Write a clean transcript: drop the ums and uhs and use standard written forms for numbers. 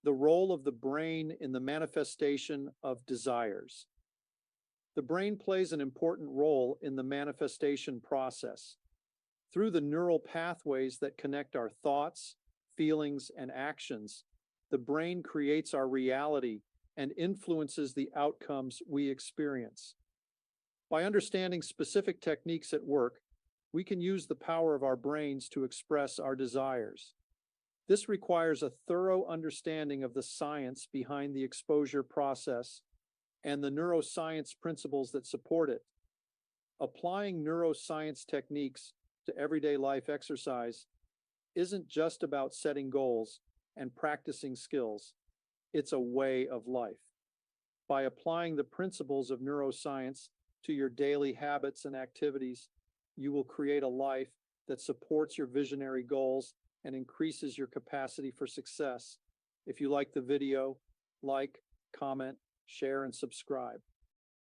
The role of the brain in the manifestation of desires. The brain plays an important role in the manifestation process. Through the neural pathways that connect our thoughts, feelings, and actions, the brain creates our reality and influences the outcomes we experience. By understanding specific techniques at work, we can use the power of our brains to express our desires. This requires a thorough understanding of the science behind the exposure process and the neuroscience principles that support it. Applying neuroscience techniques to everyday life exercise isn't just about setting goals and practicing skills, it's a way of life. By applying the principles of neuroscience to your daily habits and activities, you will create a life that supports your visionary goals and increases your capacity for success. If you like the video, like, comment, share, and subscribe.